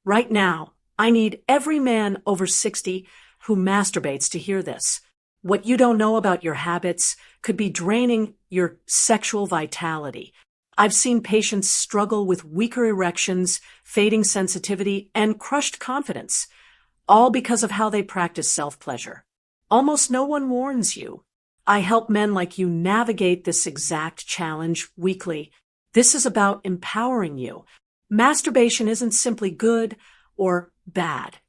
Right now, I need every man over 60 who masturbates to hear this. What you don't know about your habits could be draining your sexual vitality. I've seen patients struggle with weaker erections, fading sensitivity, and crushed confidence, all because of how they practice self-pleasure. Almost no one warns you. I help men like you navigate this exact challenge weekly. This is about empowering you. Masturbation isn't simply good or bad.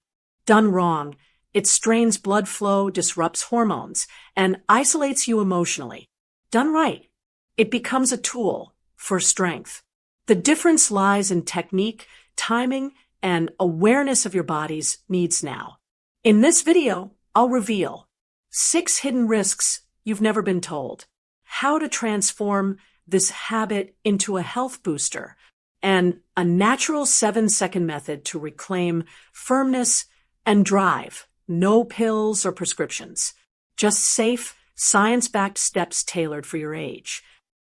Done wrong, it strains blood flow, disrupts hormones, and isolates you emotionally. Done right, it becomes a tool for strength. The difference lies in technique, timing, and awareness of your body's needs now. In this video, I'll reveal 6 hidden risks you've never been told, how to transform this habit into a health booster, and a natural 7-second method to reclaim firmness and drive. No pills or prescriptions, just safe, science-backed steps tailored for your age.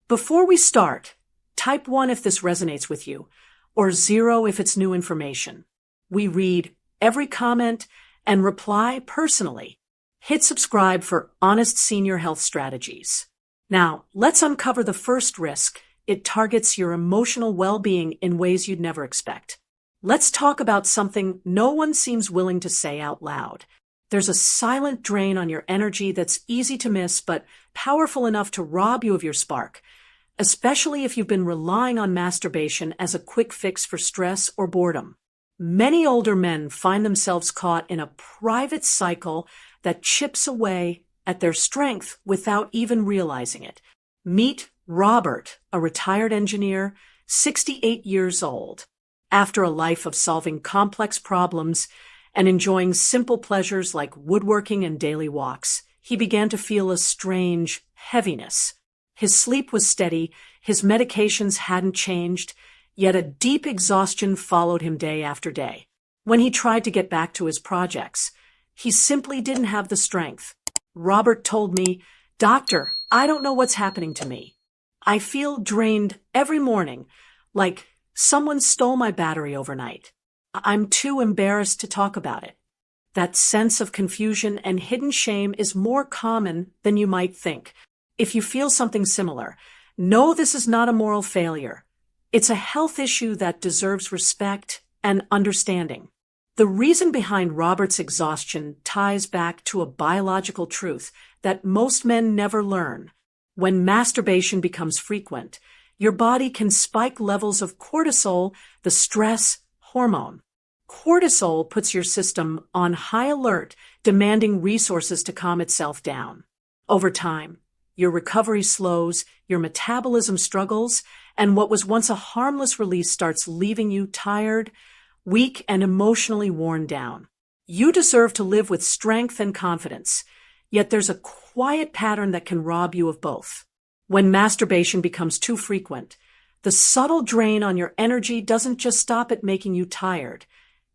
Before we start, type 1 if this resonates with you, or 0 if it's new information. We read every comment and reply personally. Hit subscribe for honest senior health strategies. Now, let's uncover the first risk. It targets your emotional well-being in ways you'd never expect. Let's talk about something no one seems willing to say out loud. There's a silent drain on your energy that's easy to miss but powerful enough to rob you of your spark, especially if you've been relying on masturbation as a quick fix for stress or boredom. Many older men find themselves caught in a private cycle that chips away at their strength without even realizing it. Meet Robert, a retired engineer, 68 years old. After a life of solving complex problems and enjoying simple pleasures like woodworking and daily walks, he began to feel a strange heaviness. His sleep was steady, his medications hadn't changed, yet a deep exhaustion followed him day after day. When he tried to get back to his projects, he simply didn't have the strength. Robert told me, "Doctor, I don't know what's happening to me. I feel drained every morning, like someone stole my battery overnight. I'm too embarrassed to talk about it." That sense of confusion and hidden shame is more common than you might think. If you feel something similar, know this is not a moral failure. It's a health issue that deserves respect and understanding. The reason behind Robert's exhaustion ties back to a biological truth that most men never learn. When masturbation becomes frequent, your body can spike levels of cortisol, the stress hormone. Cortisol puts your system on high alert, demanding resources to calm itself down. Over time, your recovery slows, your metabolism struggles, and what was once a harmless release starts leaving you tired, weak, and emotionally worn down. You deserve to live with strength and confidence, yet there's a quiet pattern that can rob you of both. When masturbation becomes too frequent, the subtle drain on your energy doesn't just stop at making you tired.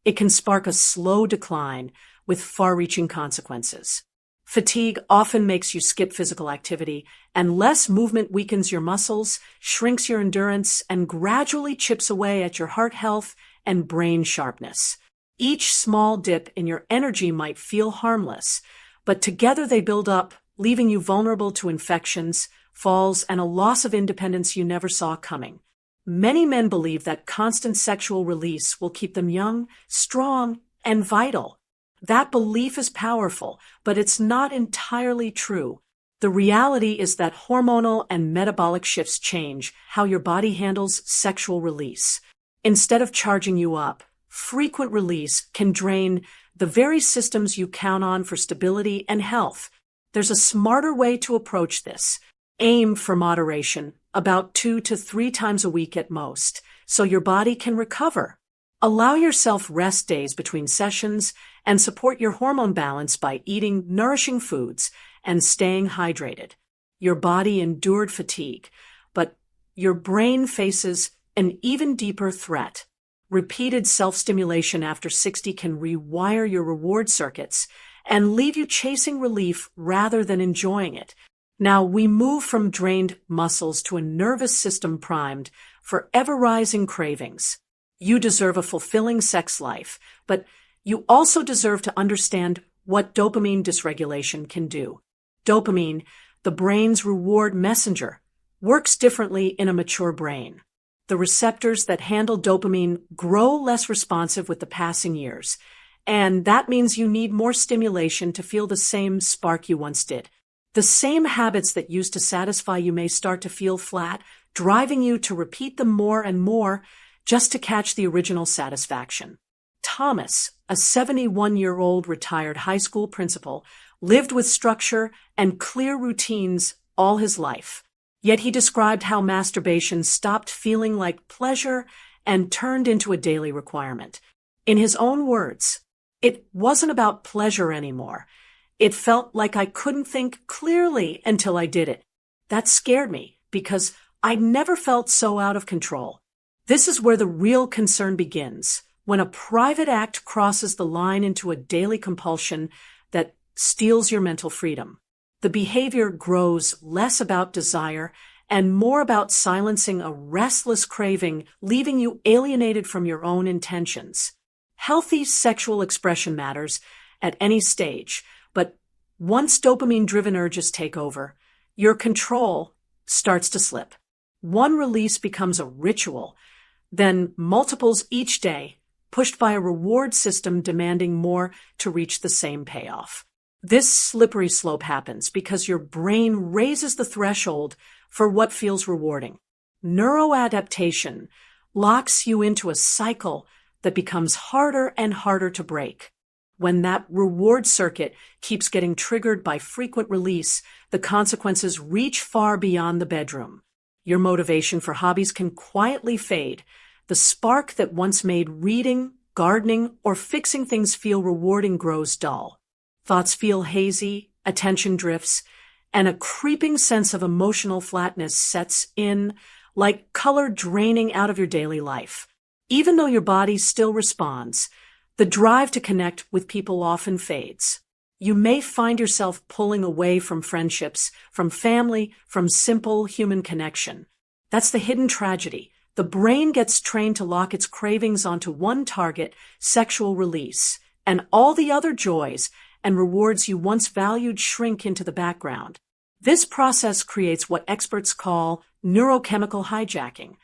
It can spark a slow decline with far-reaching consequences. Fatigue often makes you skip physical activity, and less movement weakens your muscles, shrinks your endurance, and gradually chips away at your heart health and brain sharpness. Each small dip in your energy might feel harmless, but together they build up, leaving you vulnerable to infections, falls, and a loss of independence you never saw coming. Many men believe that constant sexual release will keep them young, strong, and vital. That belief is powerful, but it's not entirely true. The reality is that hormonal and metabolic shifts change how your body handles sexual release. Instead of charging you up, frequent release can drain the very systems you count on for stability and health. There's a smarter way to approach this. Aim for moderation, about 2 to 3 times a week at most, so your body can recover. Allow yourself rest days between sessions and support your hormone balance by eating nourishing foods and staying hydrated. Your body endured fatigue, but your brain faces an even deeper threat. Repeated self-stimulation after 60 can rewire your reward circuits and leave you chasing relief rather than enjoying it. Now we move from drained muscles to a nervous system primed for ever-rising cravings. You deserve a fulfilling sex life, but you also deserve to understand what dopamine dysregulation can do. Dopamine, the brain's reward messenger, works differently in a mature brain. The receptors that handle dopamine grow less responsive with the passing years, and that means you need more stimulation to feel the same spark you once did. The same habits that used to satisfy you may start to feel flat, driving you to repeat them more and more just to catch the original satisfaction. Thomas, a 71-year-old retired high school principal, lived with structure and clear routines all his life. Yet he described how masturbation stopped feeling like pleasure and turned into a daily requirement. In his own words, "It wasn't about pleasure anymore. It felt like I couldn't think clearly until I did it. That scared me because I'd never felt so out of control." This is where the real concern begins, when a private act crosses the line into a daily compulsion that steals your mental freedom. The behavior grows less about desire and more about silencing a restless craving, leaving you alienated from your own intentions. Healthy sexual expression matters at any stage, but once dopamine-driven urges take over, your control starts to slip. One release becomes a ritual, then multiples each day, pushed by a reward system demanding more to reach the same payoff. This slippery slope happens because your brain raises the threshold for what feels rewarding. Neuroadaptation locks you into a cycle that becomes harder and harder to break. When that reward circuit keeps getting triggered by frequent release, the consequences reach far beyond the bedroom. Your motivation for hobbies can quietly fade. The spark that once made reading, gardening, or fixing things feel rewarding grows dull. Thoughts feel hazy, attention drifts, and a creeping sense of emotional flatness sets in, like color draining out of your daily life. Even though your body still responds, the drive to connect with people often fades. You may find yourself pulling away from friendships, from family, from simple human connection. That's the hidden tragedy. The brain gets trained to lock its cravings onto one target, sexual release, and all the other joys and rewards you once valued shrink into the background. This process creates what experts call neurochemical hijacking.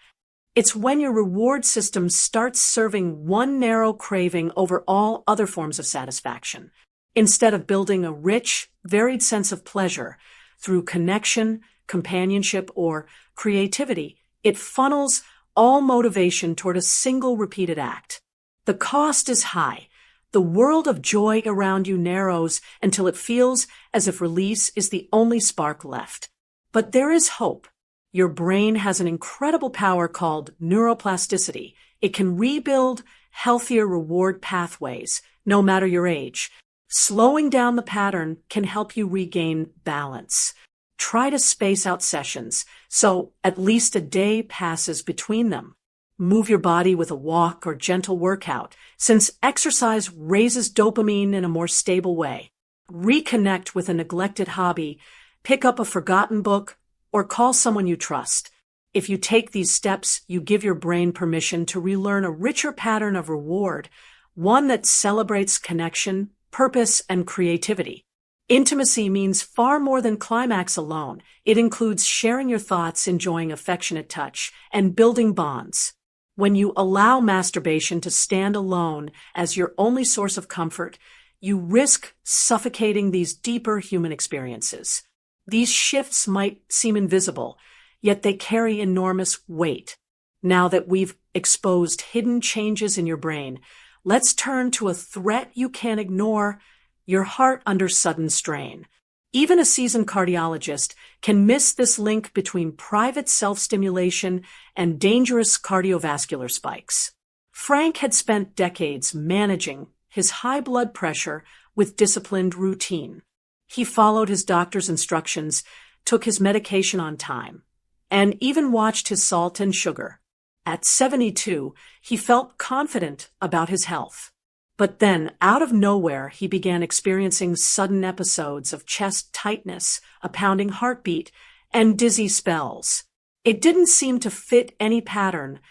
It's when your reward system starts serving one narrow craving over all other forms of satisfaction. Instead of building a rich, varied sense of pleasure through connection, companionship, or creativity, it funnels all motivation toward a single repeated act. The cost is high. The world of joy around you narrows until it feels as if release is the only spark left. But there is hope. Your brain has an incredible power called neuroplasticity. It can rebuild healthier reward pathways, no matter your age. Slowing down the pattern can help you regain balance. Try to space out sessions so at least a day passes between them. Move your body with a walk or gentle workout, since exercise raises dopamine in a more stable way. Reconnect with a neglected hobby, pick up a forgotten book, or call someone you trust. If you take these steps, you give your brain permission to relearn a richer pattern of reward, one that celebrates connection, purpose, and creativity. Intimacy means far more than climax alone. It includes sharing your thoughts, enjoying affectionate touch, and building bonds. When you allow masturbation to stand alone as your only source of comfort, you risk suffocating these deeper human experiences. These shifts might seem invisible, yet they carry enormous weight. Now that we've exposed hidden changes in your brain, let's turn to a threat you can't ignore: your heart under sudden strain. Even a seasoned cardiologist can miss this link between private self-stimulation and dangerous cardiovascular spikes. Frank had spent decades managing his high blood pressure with disciplined routine. He followed his doctor's instructions, took his medication on time, and even watched his salt and sugar. At 72, he felt confident about his health. But then, out of nowhere, he began experiencing sudden episodes of chest tightness, a pounding heartbeat, and dizzy spells. It didn't seem to fit any pattern,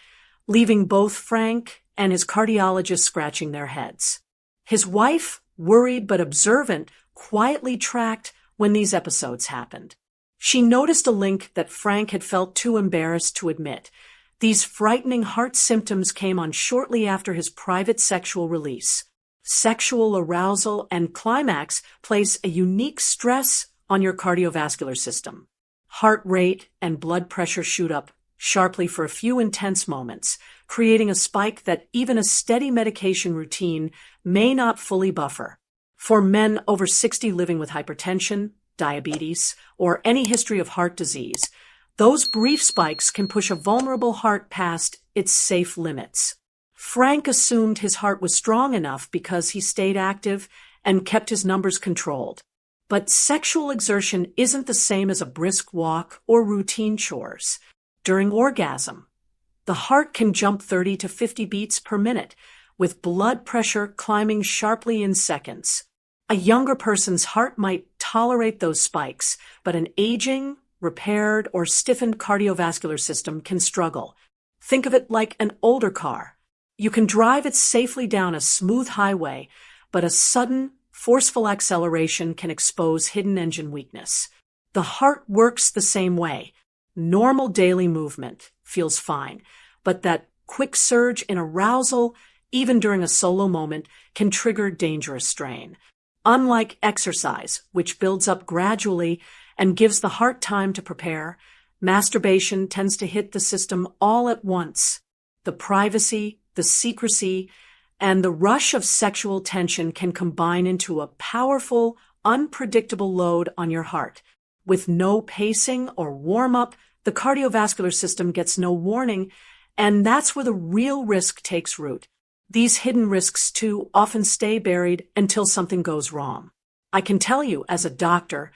leaving both Frank and his cardiologist scratching their heads. His wife, worried but observant, quietly tracked when these episodes happened. She noticed a link that Frank had felt too embarrassed to admit. These frightening heart symptoms came on shortly after his private sexual release. Sexual arousal and climax place a unique stress on your cardiovascular system. Heart rate and blood pressure shoot up sharply for a few intense moments, creating a spike that even a steady medication routine may not fully buffer. For men over 60 living with hypertension, diabetes, or any history of heart disease, those brief spikes can push a vulnerable heart past its safe limits. Frank assumed his heart was strong enough because he stayed active and kept his numbers controlled. But sexual exertion isn't the same as a brisk walk or routine chores. During orgasm, the heart can jump 30 to 50 beats per minute, with blood pressure climbing sharply in seconds. A younger person's heart might tolerate those spikes, but an aging, repaired, or stiffened cardiovascular system can struggle. Think of it like an older car. You can drive it safely down a smooth highway, but a sudden, forceful acceleration can expose hidden engine weakness. The heart works the same way. Normal daily movement feels fine, but that quick surge in arousal, even during a solo moment, can trigger dangerous strain. Unlike exercise, which builds up gradually and gives the heart time to prepare, masturbation tends to hit the system all at once. The privacy, the secrecy, and the rush of sexual tension can combine into a powerful, unpredictable load on your heart. With no pacing or warm-up, the cardiovascular system gets no warning, and that's where the real risk takes root. These hidden risks, too, often stay buried until something goes wrong. I can tell you, as a doctor,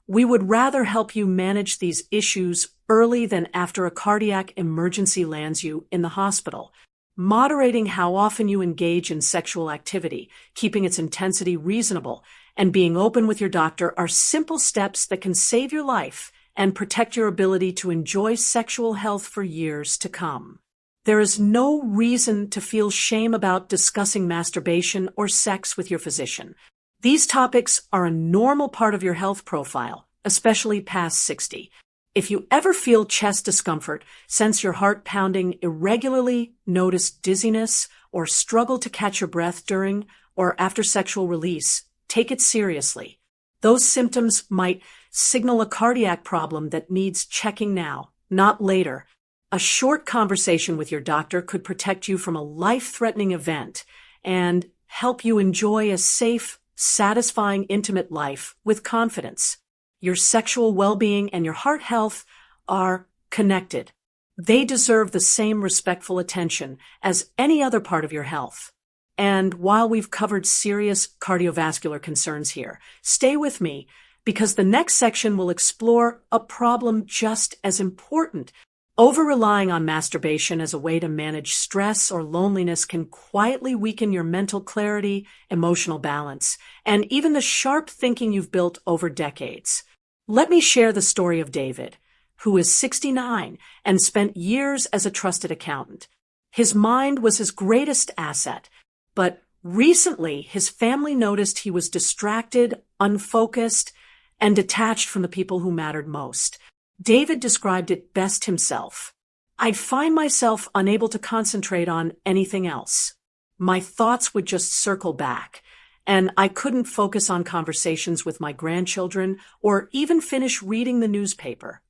we would rather help you manage these issues early than after a cardiac emergency lands you in the hospital. Moderating how often you engage in sexual activity, keeping its intensity reasonable, and being open with your doctor are simple steps that can save your life and protect your ability to enjoy sexual health for years to come. There is no reason to feel shame about discussing masturbation or sex with your physician. These topics are a normal part of your health profile, especially past 60. If you ever feel chest discomfort, sense your heart pounding irregularly, notice dizziness, or struggle to catch your breath during or after sexual release, take it seriously. Those symptoms might signal a cardiac problem that needs checking now, not later. A short conversation with your doctor could protect you from a life-threatening event and help you enjoy a safe, satisfying, intimate life with confidence. Your sexual well-being and your heart health are connected. They deserve the same respectful attention as any other part of your health. And while we've covered serious cardiovascular concerns here, stay with me because the next section will explore a problem just as important. Over-relying on masturbation as a way to manage stress or loneliness can quietly weaken your mental clarity, emotional balance, and even the sharp thinking you've built over decades. Let me share the story of David, who is 69 and spent years as a trusted accountant. His mind was his greatest asset, but recently his family noticed he was distracted, unfocused, and detached from the people who mattered most. David described it best himself. I'd find myself unable to concentrate on anything else. My thoughts would just circle back, and I couldn't focus on conversations with my grandchildren or even finish reading the newspaper.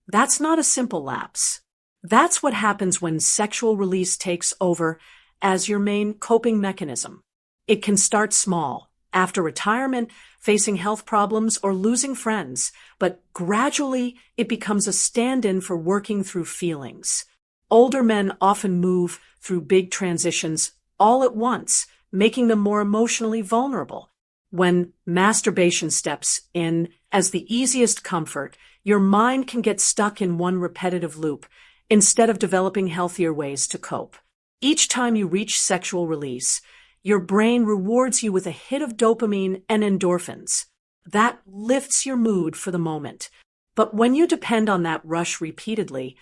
That's not a simple lapse. That's what happens when sexual release takes over as your main coping mechanism. It can start small, after retirement, facing health problems, or losing friends, but gradually it becomes a stand-in for working through feelings. Older men often move through big transitions all at once, making them more emotionally vulnerable. When masturbation steps in as the easiest comfort, your mind can get stuck in one repetitive loop instead of developing healthier ways to cope. Each time you reach sexual release, your brain rewards you with a hit of dopamine and endorphins. That lifts your mood for the moment. But when you depend on that rush repeatedly,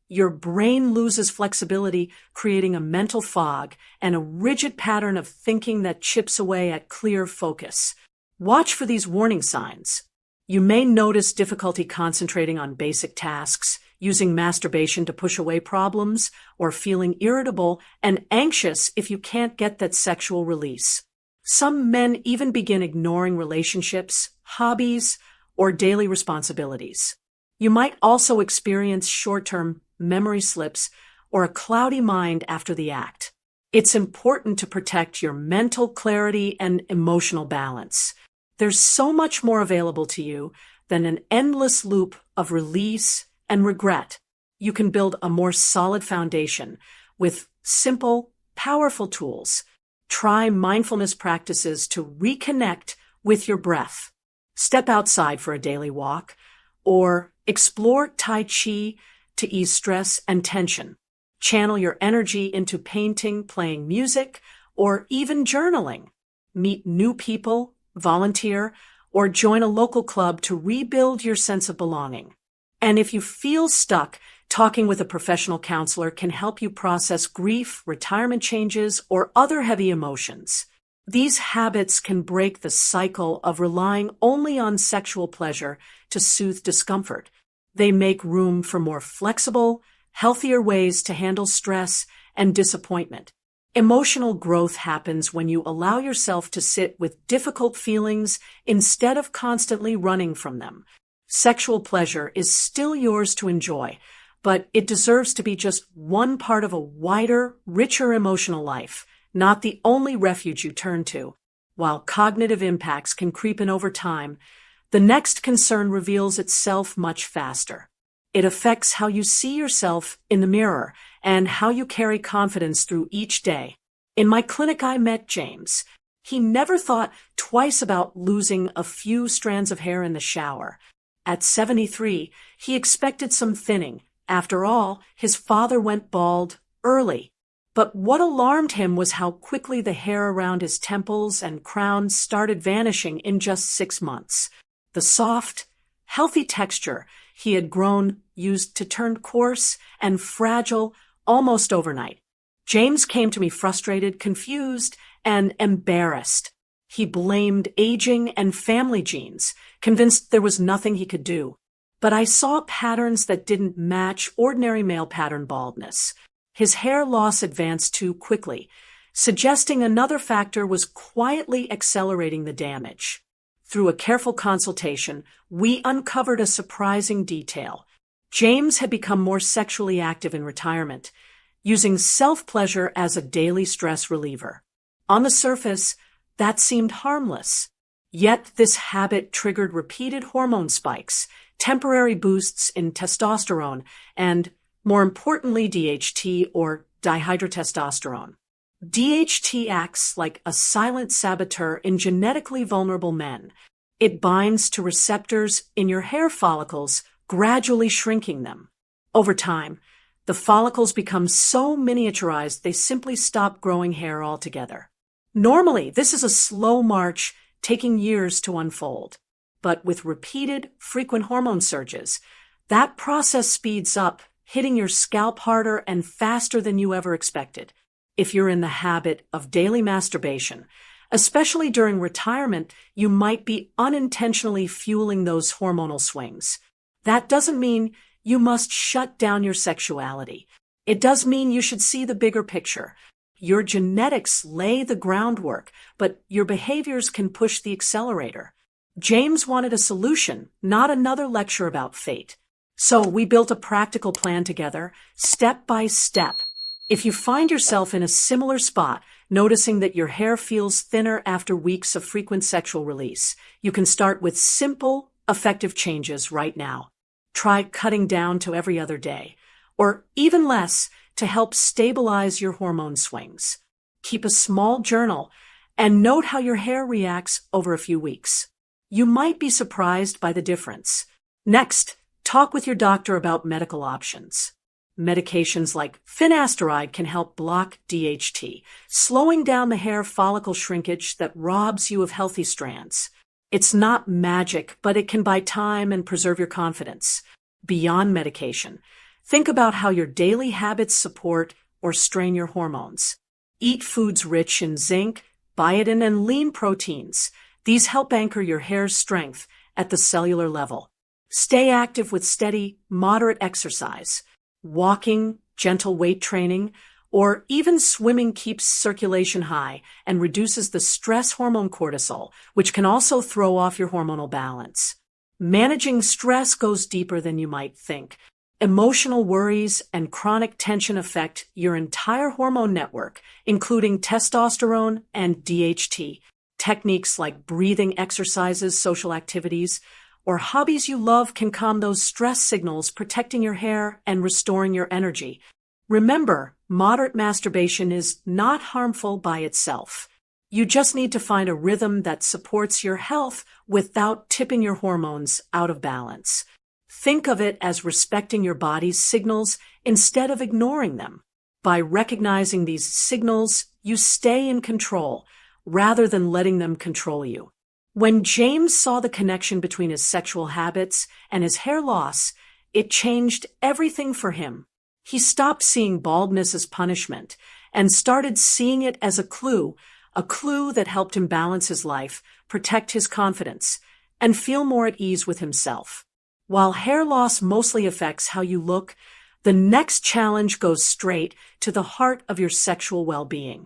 your brain loses flexibility, creating a mental fog and a rigid pattern of thinking that chips away at clear focus. Watch for these warning signs. You may notice difficulty concentrating on basic tasks, using masturbation to push away problems, or feeling irritable and anxious if you can't get that sexual release. Some men even begin ignoring relationships, hobbies, or daily responsibilities. You might also experience short-term memory slips or a cloudy mind after the act. It's important to protect your mental clarity and emotional balance. There's so much more available to you than an endless loop of release and regret. You can build a more solid foundation with simple, powerful tools. Try mindfulness practices to reconnect with your breath. Step outside for a daily walk, or explore Tai Chi to ease stress and tension. Channel your energy into painting, playing music, or even journaling. Meet new people, volunteer, or join a local club to rebuild your sense of belonging. And if you feel stuck, talking with a professional counselor can help you process grief, retirement changes, or other heavy emotions. These habits can break the cycle of relying only on sexual pleasure to soothe discomfort. They make room for more flexible, healthier ways to handle stress and disappointment. Emotional growth happens when you allow yourself to sit with difficult feelings instead of constantly running from them. Sexual pleasure is still yours to enjoy, but it deserves to be just one part of a wider, richer emotional life, not the only refuge you turn to. While cognitive impacts can creep in over time, the next concern reveals itself much faster. It affects how you see yourself in the mirror and how you carry confidence through each day. In my clinic, I met James. He never thought twice about losing a few strands of hair in the shower. At 73, he expected some thinning. After all, his father went bald early. But what alarmed him was how quickly the hair around his temples and crown started vanishing in just 6 months. The soft, healthy texture he had grown used to turn coarse and fragile almost overnight. James came to me frustrated, confused, and embarrassed. He blamed aging and family genes, convinced there was nothing he could do. But I saw patterns that didn't match ordinary male pattern baldness. His hair loss advanced too quickly, suggesting another factor was quietly accelerating the damage. Through a careful consultation, we uncovered a surprising detail. James had become more sexually active in retirement, using self-pleasure as a daily stress reliever. On the surface, that seemed harmless. Yet this habit triggered repeated hormone spikes, temporary boosts in testosterone, and, more importantly, DHT or dihydrotestosterone. DHT acts like a silent saboteur in genetically vulnerable men. It binds to receptors in your hair follicles, gradually shrinking them. Over time, the follicles become so miniaturized they simply stop growing hair altogether. Normally, this is a slow march, taking years to unfold. But with repeated, frequent hormone surges, that process speeds up, hitting your scalp harder and faster than you ever expected. If you're in the habit of daily masturbation, especially during retirement, you might be unintentionally fueling those hormonal swings. That doesn't mean you must shut down your sexuality. It does mean you should see the bigger picture. Your genetics lay the groundwork, but your behaviors can push the accelerator. James wanted a solution, not another lecture about fate. So we built a practical plan together, step by step. If you find yourself in a similar spot, noticing that your hair feels thinner after weeks of frequent sexual release, you can start with simple, effective changes right now. Try cutting down to every other day, or even less, to help stabilize your hormone swings. Keep a small journal and note how your hair reacts over a few weeks. You might be surprised by the difference. Next, talk with your doctor about medical options. Medications like finasteride can help block DHT, slowing down the hair follicle shrinkage that robs you of healthy strands. It's not magic, but it can buy time and preserve your confidence. Beyond medication, Think about how your daily habits support or strain your hormones. Eat foods rich in zinc, biotin, and lean proteins. These help anchor your hair's strength at the cellular level. Stay active with steady, moderate exercise. Walking, gentle weight training, or even swimming keeps circulation high and reduces the stress hormone cortisol, which can also throw off your hormonal balance. Managing stress goes deeper than you might think. Emotional worries and chronic tension affect your entire hormone network, including testosterone and DHT. Techniques like breathing exercises, social activities, or hobbies you love can calm those stress signals, protecting your hair and restoring your energy. Remember, moderate masturbation is not harmful by itself. You just need to find a rhythm that supports your health without tipping your hormones out of balance. Think of it as respecting your body's signals instead of ignoring them. By recognizing these signals, you stay in control rather than letting them control you. When James saw the connection between his sexual habits and his hair loss, it changed everything for him. He stopped seeing baldness as punishment and started seeing it as a clue that helped him balance his life, protect his confidence, and feel more at ease with himself. While hair loss mostly affects how you look, the next challenge goes straight to the heart of your sexual well-being.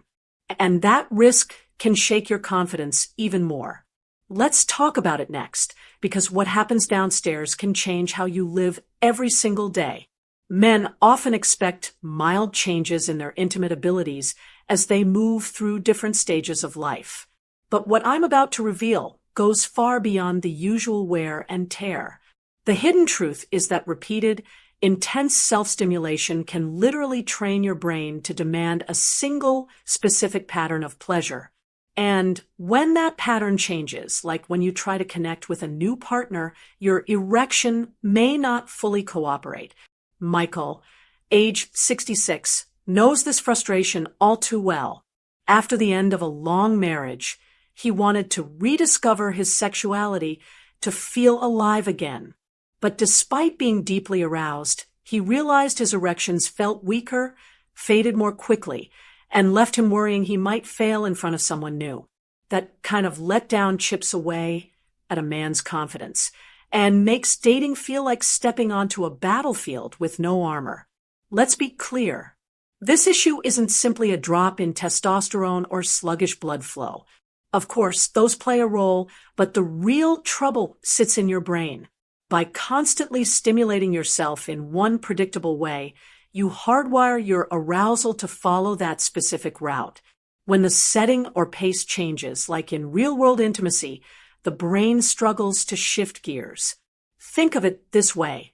And that risk can shake your confidence even more. Let's talk about it next, because what happens downstairs can change how you live every single day. Men often expect mild changes in their intimate abilities as they move through different stages of life. But what I'm about to reveal goes far beyond the usual wear and tear. The hidden truth is that repeated, intense self-stimulation can literally train your brain to demand a single, specific pattern of pleasure. And when that pattern changes, like when you try to connect with a new partner, your erection may not fully cooperate. Michael, age 66, knows this frustration all too well. After the end of a long marriage, he wanted to rediscover his sexuality, to feel alive again. But despite being deeply aroused, he realized his erections felt weaker, faded more quickly, and left him worrying he might fail in front of someone new. That kind of letdown chips away at a man's confidence and makes dating feel like stepping onto a battlefield with no armor. Let's be clear. This issue isn't simply a drop in testosterone or sluggish blood flow. Of course, those play a role, but the real trouble sits in your brain. By constantly stimulating yourself in one predictable way, you hardwire your arousal to follow that specific route. When the setting or pace changes, like in real-world intimacy, the brain struggles to shift gears. Think of it this way.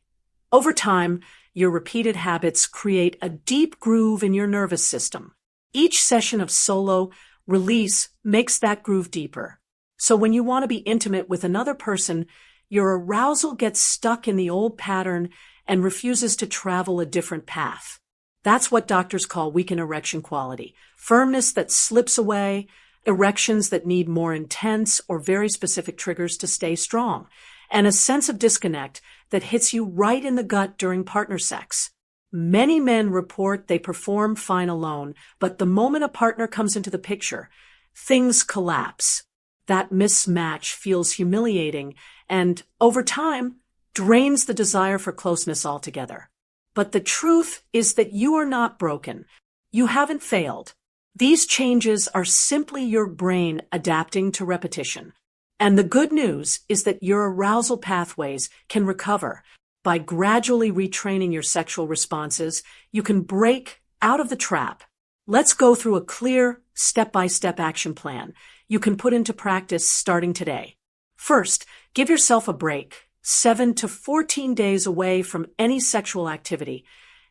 Over time, your repeated habits create a deep groove in your nervous system. Each session of solo release makes that groove deeper. So when you want to be intimate with another person, your arousal gets stuck in the old pattern and refuses to travel a different path. That's what doctors call weakened erection quality. Firmness that slips away, erections that need more intense or very specific triggers to stay strong, and a sense of disconnect that hits you right in the gut during partner sex. Many men report they perform fine alone, but the moment a partner comes into the picture, things collapse. That mismatch feels humiliating and, over time, drains the desire for closeness altogether. But the truth is that you are not broken. You haven't failed. These changes are simply your brain adapting to repetition. And the good news is that your arousal pathways can recover. By gradually retraining your sexual responses, you can break out of the trap. Let's go through a clear, step-by-step action plan you can put into practice starting today. First, give yourself a break. 7 to 14 days away from any sexual activity,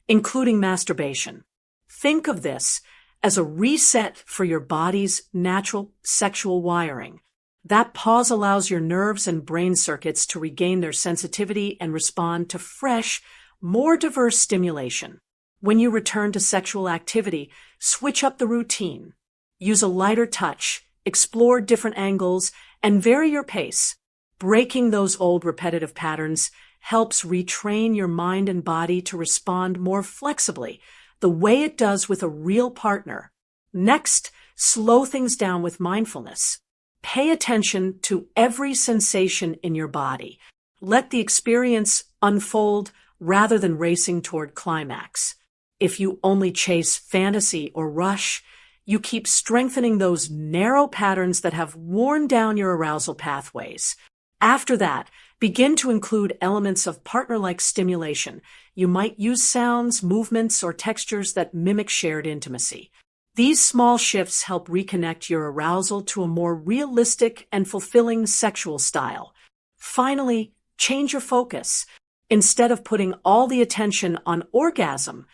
including masturbation. Think of this as a reset for your body's natural sexual wiring. That pause allows your nerves and brain circuits to regain their sensitivity and respond to fresh, more diverse stimulation. When you return to sexual activity, switch up the routine. Use a lighter touch, explore different angles, and vary your pace. Breaking those old repetitive patterns helps retrain your mind and body to respond more flexibly, the way it does with a real partner. Next, slow things down with mindfulness. Pay attention to every sensation in your body. Let the experience unfold rather than racing toward climax. If you only chase fantasy or rush, you keep strengthening those narrow patterns that have worn down your arousal pathways. After that, begin to include elements of partner-like stimulation. You might use sounds, movements, or textures that mimic shared intimacy. These small shifts help reconnect your arousal to a more realistic and fulfilling sexual style. Finally, change your focus. Instead of putting all the attention on orgasm,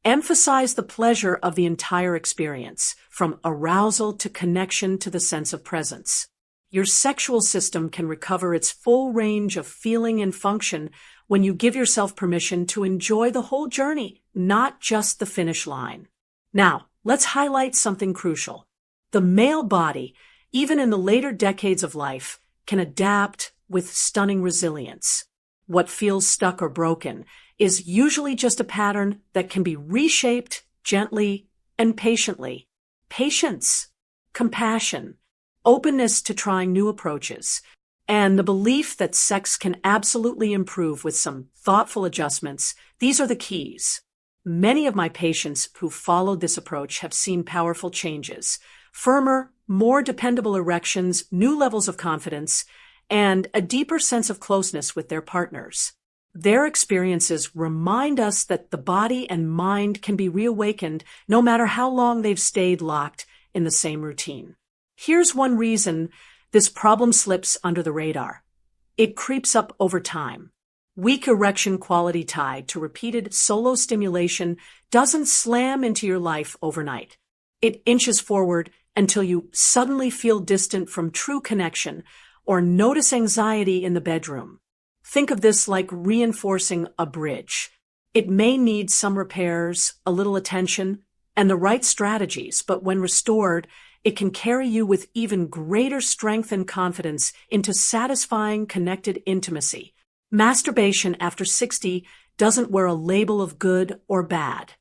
emphasize the pleasure of the entire experience, from arousal to connection to the sense of presence. Your sexual system can recover its full range of feeling and function when you give yourself permission to enjoy the whole journey, not just the finish line. Now, let's highlight something crucial. The male body, even in the later decades of life, can adapt with stunning resilience. What feels stuck or broken is usually just a pattern that can be reshaped gently and patiently. Patience, compassion, openness to trying new approaches, and the belief that sex can absolutely improve with some thoughtful adjustments, these are the keys. Many of my patients who followed this approach have seen powerful changes: firmer, more dependable erections, new levels of confidence, and a deeper sense of closeness with their partners. Their experiences remind us that the body and mind can be reawakened no matter how long they've stayed locked in the same routine. Here's one reason this problem slips under the radar. It creeps up over time. Weak erection quality tied to repeated solo stimulation doesn't slam into your life overnight. It inches forward until you suddenly feel distant from true connection or notice anxiety in the bedroom. Think of this like reinforcing a bridge. It may need some repairs, a little attention, and the right strategies, but when restored, it can carry you with even greater strength and confidence into satisfying, connected intimacy. Masturbation after 60 doesn't wear a label of good or bad.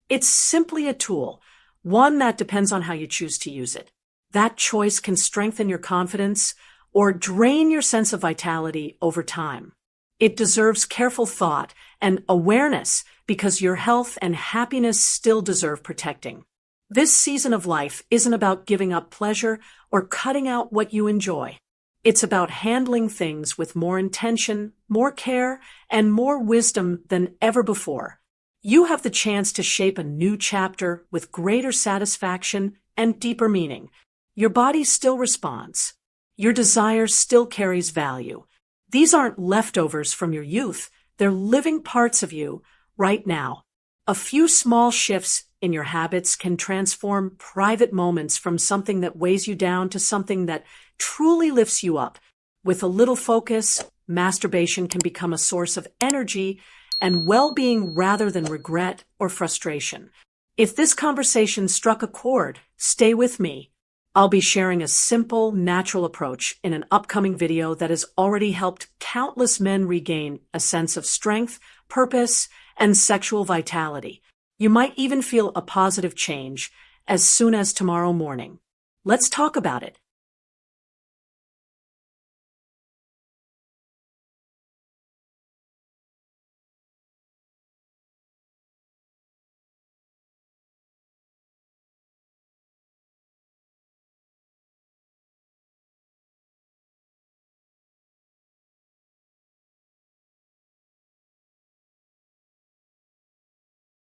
It's simply a tool, one that depends on how you choose to use it. That choice can strengthen your confidence or drain your sense of vitality over time. It deserves careful thought and awareness because your health and happiness still deserve protecting. This season of life isn't about giving up pleasure or cutting out what you enjoy. It's about handling things with more intention, more care, and more wisdom than ever before. You have the chance to shape a new chapter with greater satisfaction and deeper meaning. Your body still responds. Your desire still carries value. These aren't leftovers from your youth. They're living parts of you right now. A few small shifts in your habits can transform private moments from something that weighs you down to something that truly lifts you up. With a little focus, masturbation can become a source of energy and well-being rather than regret or frustration. If this conversation struck a chord, stay with me. I'll be sharing a simple, natural approach in an upcoming video that has already helped countless men regain a sense of strength, purpose, and sexual vitality. You might even feel a positive change as soon as tomorrow morning. Let's talk about it.